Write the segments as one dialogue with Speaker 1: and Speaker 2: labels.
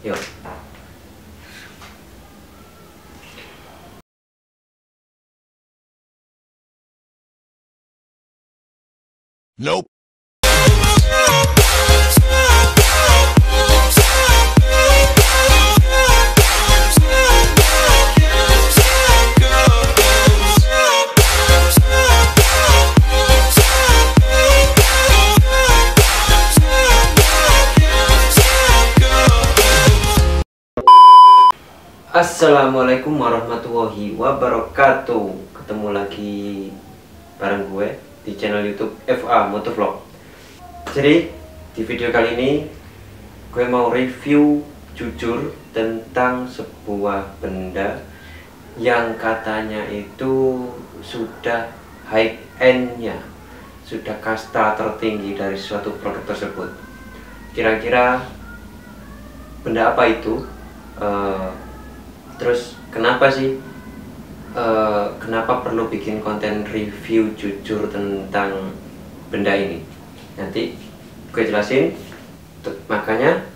Speaker 1: Yuk.
Speaker 2: Nope.
Speaker 1: Assalamualaikum warahmatullahi wabarakatuh. Ketemu lagi bareng gue di channel YouTube FA Motovlog. Jadi di video kali ini gue mau review jujur tentang sebuah benda yang katanya itu sudah high end-nya, sudah kasta tertinggi dari suatu produk tersebut. Kira-kira benda apa itu? Terus kenapa sih kenapa perlu bikin konten review jujur tentang benda ini? Nanti gue jelasin. Makanya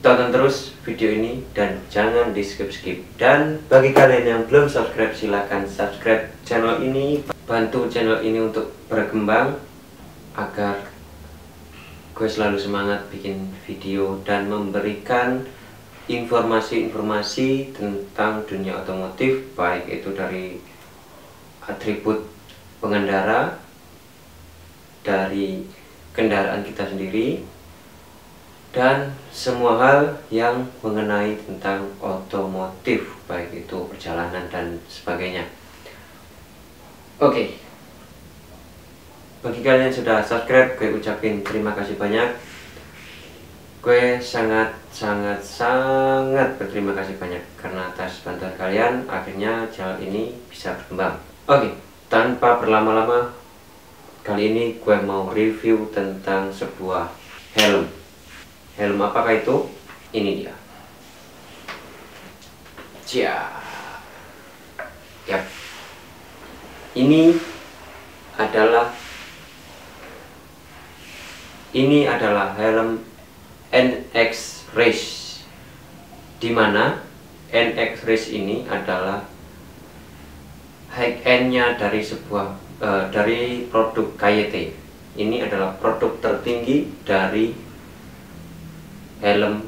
Speaker 1: tonton terus video ini dan jangan di skip-skip. Dan bagi kalian yang belum subscribe, silahkan subscribe channel ini. Bantu channel ini untuk berkembang agar gue selalu semangat bikin video dan memberikan informasi-informasi tentang dunia otomotif, baik itu dari atribut pengendara, dari kendaraan kita sendiri, dan semua hal yang mengenai tentang otomotif, baik itu perjalanan dan sebagainya. Oke, bagi kalian yang sudah subscribe, gue ucapin terima kasih banyak. Gue sangat berterima kasih banyak karena atas bantuan kalian akhirnya channel ini bisa berkembang. Oke, tanpa berlama-lama, kali ini gue mau review tentang sebuah helm. Helm apakah itu? Ini dia. Yap. Ini adalah helm NX Race, dimana NX Race ini adalah high end-nya dari dari produk KYT. Ini adalah produk tertinggi dari helm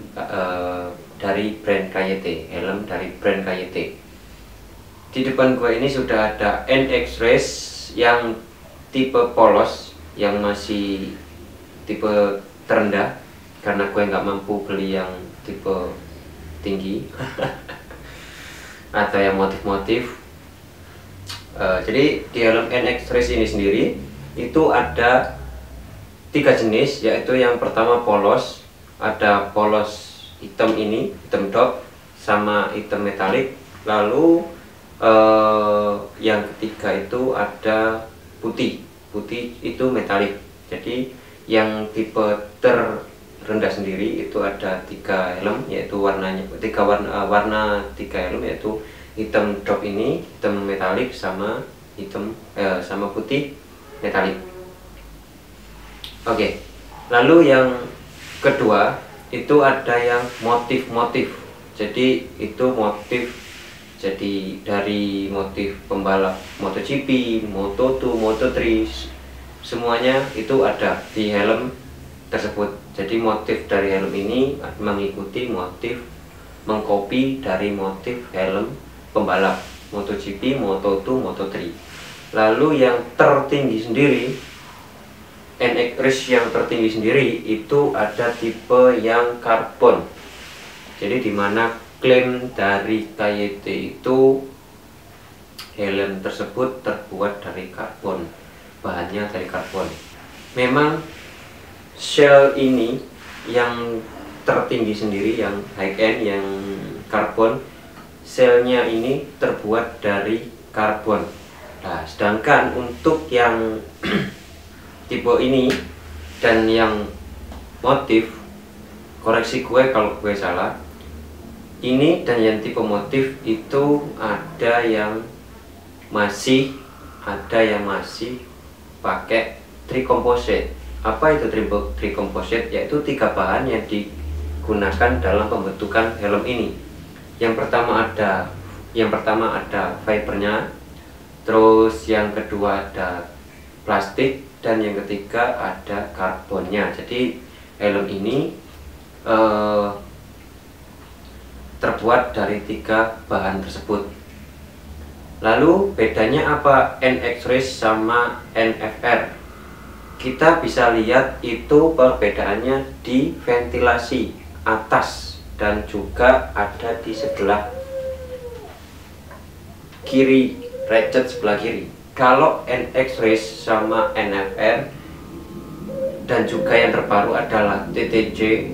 Speaker 1: dari brand KYT, helm dari brand KYT. Di depan gue ini sudah ada NX Race yang tipe polos, yang masih tipe terendah, karena gue nggak mampu beli yang tipe tinggi atau yang motif-motif. Jadi di helm NX Race ini sendiri itu ada 3 jenis, yaitu yang pertama polos, ada polos hitam ini, hitam dop sama hitam metalik. Lalu yang ketiga itu ada putih itu metalik. Jadi yang tipe rendah sendiri itu ada 3 helm, yaitu warna 3 helm, yaitu hitam drop ini, hitam metalik sama sama putih metalik. Oke. Lalu yang kedua itu ada yang motif-motif. Jadi itu motif, jadi dari motif pembalap MotoGP, Moto2, Moto3, semuanya itu ada di helm tersebut. Jadi motif dari helm ini mengikuti motif, mengcopy dari motif helm pembalap MotoGP, Moto2, Moto3. Lalu yang tertinggi sendiri, NX Race yang tertinggi sendiri itu ada tipe yang karbon. Jadi dimana klaim dari KYT itu helm tersebut terbuat dari karbon, bahannya dari karbon. Memang shell ini yang tertinggi sendiri, yang high end, yang karbon, shellnya ini terbuat dari karbon. Nah, sedangkan untuk yang tipe ini dan yang motif, koreksi gue kalau gue salah, ini dan yang tipe motif itu ada yang masih pakai tricomposite. Apa itu tricomposite? Yaitu 3 bahan yang digunakan dalam pembentukan helm ini. Yang pertama ada fibernya, terus yang kedua ada plastik, dan yang ketiga ada karbonnya. Jadi helm ini terbuat dari 3 bahan tersebut. Lalu bedanya apa NX Race sama NFR? Kita bisa lihat itu perbedaannya di ventilasi atas dan juga ada di sebelah kiri, ratchet sebelah kiri. Kalau NX Race sama NFR dan juga yang terbaru adalah TTC,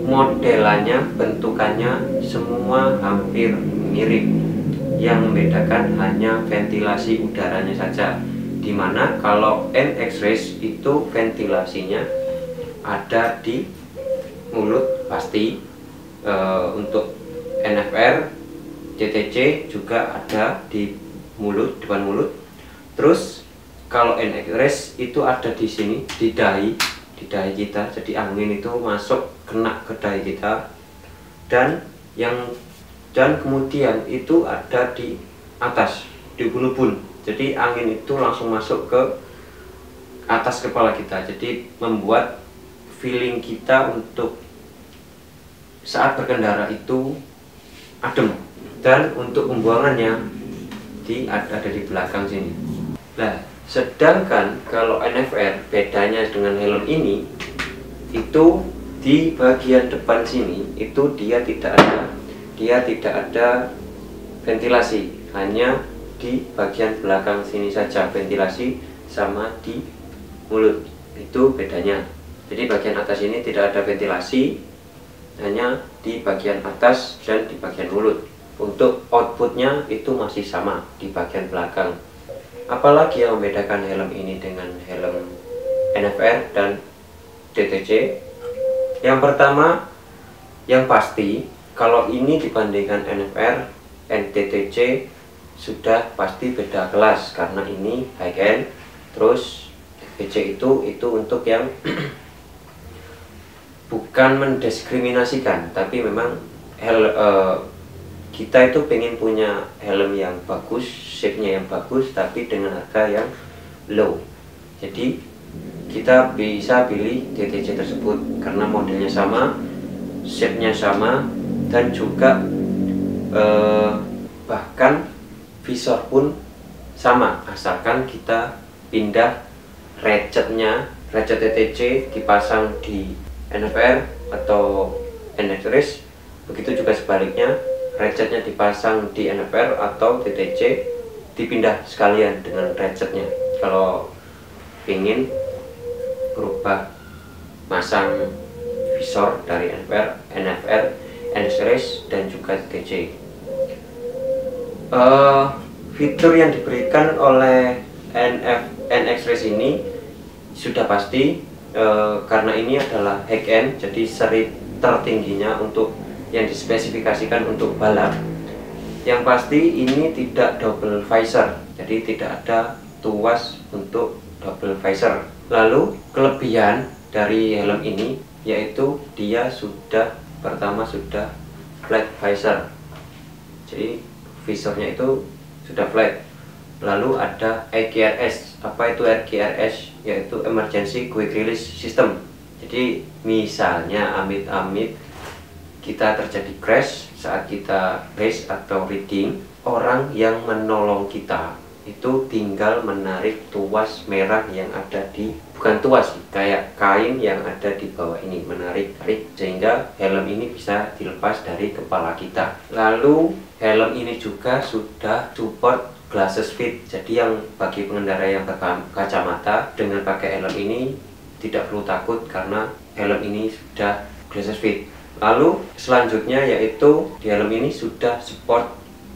Speaker 1: modelannya, bentukannya semua hampir mirip. Yang membedakan hanya ventilasi udaranya saja, dimana kalau NX Race itu ventilasinya ada di mulut pasti. Untuk NFR, TTC juga ada di mulut, depan mulut. Terus kalau NX Race itu ada di sini, di dahi kita, jadi angin itu masuk kena ke dahi kita, dan kemudian itu ada di atas, di ubun-ubun. Jadi angin itu langsung masuk ke atas kepala kita, jadi membuat feeling kita untuk saat berkendara itu adem. Dan untuk pembuangannya ada di belakang sini. Nah, sedangkan kalau NFR bedanya dengan helm ini, itu di bagian depan sini itu dia tidak ada ventilasi, hanya di bagian belakang sini saja ventilasi, sama di mulut. Itu bedanya. Jadi bagian atas ini tidak ada ventilasi, hanya di bagian atas dan di bagian mulut. Untuk outputnya itu masih sama di bagian belakang. Apalagi yang membedakan helm ini dengan helm NFR dan TTC? Yang pertama, yang pasti kalau ini dibandingkan NFR dan TTC sudah pasti beda kelas, karena ini high end. Terus TTC itu untuk yang bukan mendiskriminasikan, tapi memang kita itu pengen punya helm yang bagus, shape-nya yang bagus, tapi dengan harga yang low. Jadi kita bisa pilih TTC tersebut karena modelnya sama, shape-nya sama, dan juga bahkan visor pun sama, asalkan kita pindah ratchetnya, ratchet TTC dipasang di NFR atau NX Race. Begitu juga sebaliknya, ratchetnya dipasang di NFR atau TTC, dipindah sekalian dengan ratchetnya. Kalau ingin berubah masang visor dari NFR, NX Race, dan juga TTC. Fitur yang diberikan oleh NX Race ini sudah pasti, karena ini adalah high end, jadi seri tertingginya untuk yang dispesifikasikan untuk balap. Yang pasti ini tidak double visor, jadi tidak ada tuas untuk double visor. Lalu kelebihan dari helm ini yaitu dia pertama sudah flat visor, jadi visornya itu sudah flat. Lalu ada EQRS. Apa itu EQRS? Yaitu Emergency Quick Release System. Jadi misalnya amit-amit kita terjadi crash saat kita race atau reading, orang yang menolong kita itu tinggal menarik tuas merah yang ada di, bukan tuas sih, kayak kain yang ada di bawah ini, menarik sehingga helm ini bisa dilepas dari kepala kita. Lalu helm ini juga sudah support glasses fit, jadi yang bagi pengendara yang berkacamata dengan pakai helm ini tidak perlu takut karena helm ini sudah glasses fit. Lalu selanjutnya yaitu di helm ini sudah support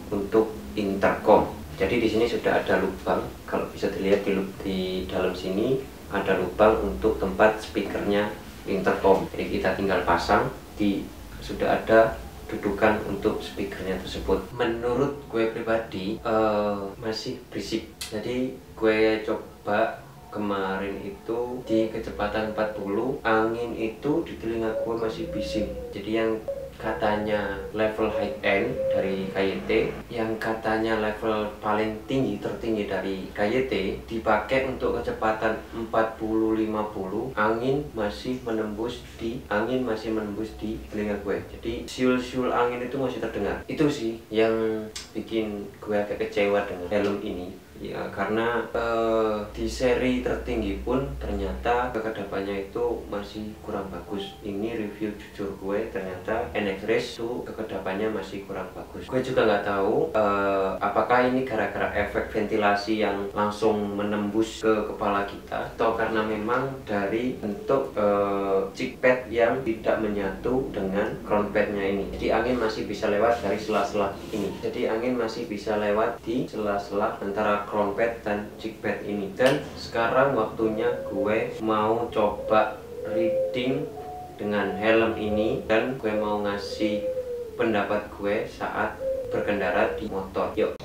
Speaker 1: untuk intercom. Jadi di sini sudah ada lubang, kalau bisa dilihat di dalam sini ada lubang untuk tempat speakernya intercom. Jadi kita tinggal pasang, sudah ada dudukan untuk speakernya tersebut. Menurut gue pribadi masih berisik, jadi gue coba kemarin itu di kecepatan 40, angin itu di telinga gue masih bising. Jadi yang katanya level high end dari KYT, yang katanya level paling tertinggi dari KYT dipakai untuk kecepatan 40-50, angin masih menembus di telinga gue. Jadi siul-siul angin itu masih terdengar. Itu sih yang bikin gue agak kecewa dengan helm ini. Ya karena di seri tertinggi pun ternyata kekedapannya itu masih kurang bagus. Ini review jujur gue, ternyata NX Race itu kekedapannya masih kurang bagus. Gue juga nggak tahu apakah ini gara-gara efek ventilasi yang langsung menembus ke kepala kita, atau karena memang dari bentuk cheek pad yang tidak menyatu dengan crown padnya ini. Jadi angin masih bisa lewat dari sela-sela ini. Jadi angin masih bisa lewat di sela-sela antara crown pad dan cheek pad ini. Dan sekarang waktunya gue mau coba reading dengan helm ini, dan gue mau ngasih pendapat gue saat berkendara di motor. Yuk.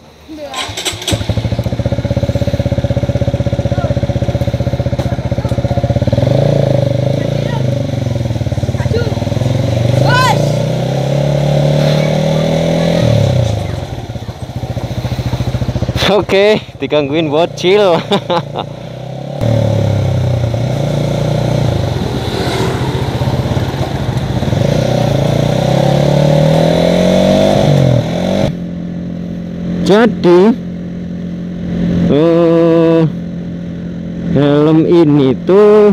Speaker 3: Oke, digangguin bocil. Jadi helm ini tuh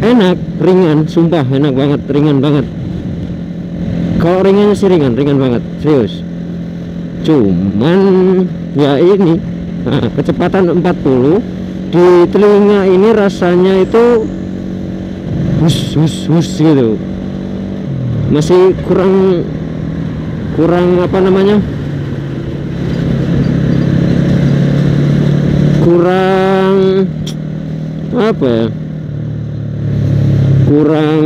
Speaker 3: enak, ringan, sumpah enak banget, ringan banget. Kalau ringannya sih ringan banget, serius. Cuman ya ini kecepatan 40 di telinga ini rasanya itu hus gitu, masih kurang apa namanya, kurang apa ya, kurang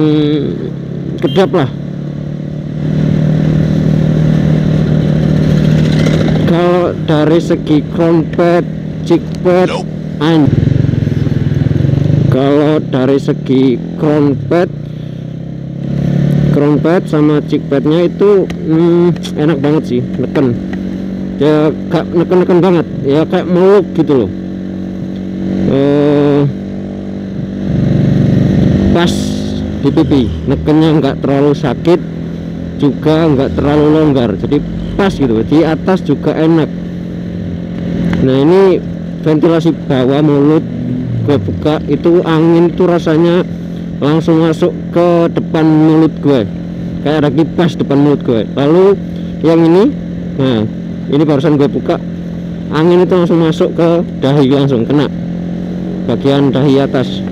Speaker 3: kedap lah. Kalau dari segi crown pad, cheek pad, kalau dari segi crown pad sama cheek padnya itu enak banget sih, neken ya, gak neken banget ya, kayak meluk gitu loh. Pas di pipi, nekennya nggak terlalu sakit juga nggak terlalu longgar, jadi pas gitu. Di atas juga enak. Nah ini ventilasi bawah mulut gue buka, itu angin tuh rasanya langsung masuk ke depan mulut gue, kayak ada kipas depan mulut gue. Lalu yang ini, nah ini barusan gue buka, angin itu langsung masuk ke dahi, langsung kena bagian dahi atas.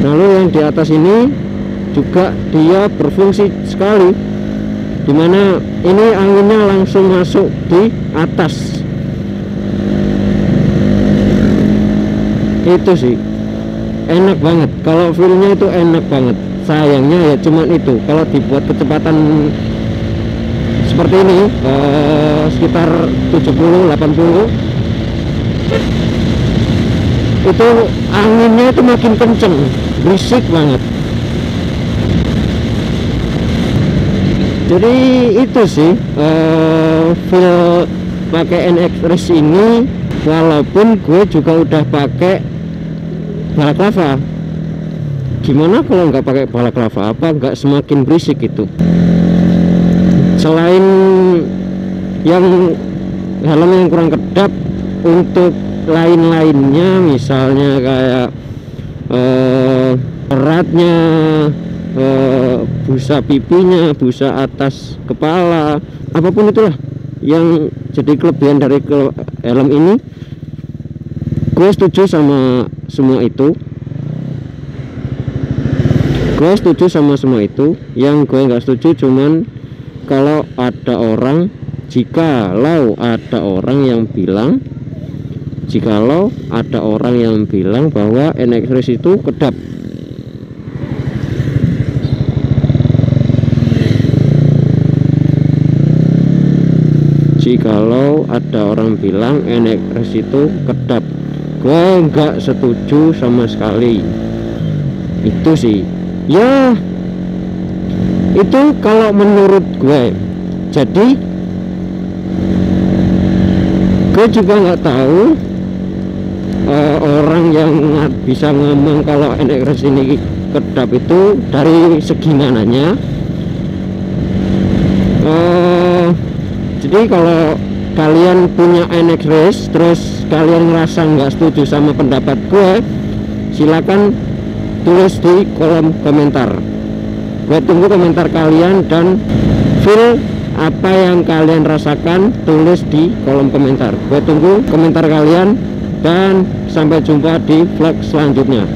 Speaker 3: Lalu yang di atas ini juga dia berfungsi sekali, dimana ini anginnya langsung masuk di atas. Itu sih enak banget, kalau feelnya itu enak banget. Sayangnya ya cuman itu, kalau dibuat kecepatan seperti ini sekitar 70-80, itu anginnya itu makin kenceng, berisik banget. Jadi itu sih feel pakai NX Race ini, walaupun gue juga udah pakai balaklava. Gimana kalau nggak pakai balaklava, apa nggak semakin berisik itu? Selain yang helm yang kurang kedap, untuk lain-lainnya misalnya kayak eratnya, busa pipinya, busa atas kepala, apapun itulah yang jadi kelebihan dari helm ini, gue setuju sama semua itu. Yang gue nggak setuju cuman kalau ada orang, jikalau ada orang yang bilang bahwa NX Race itu kedap. jikalau ada orang bilang NXRS itu kedap. Gue nggak setuju sama sekali. Itu sih ya, itu kalau menurut gue. Jadi gue juga nggak tahu orang yang bisa ngomong kalau NXRS ini kedap itu dari segi mananya. Jadi kalau kalian punya NXRS terus kalian ngerasa nggak setuju sama pendapat gue, silakan tulis di kolom komentar. Gue tunggu komentar kalian, dan feel apa yang kalian rasakan tulis di kolom komentar. Gue tunggu komentar kalian, dan sampai jumpa di vlog selanjutnya.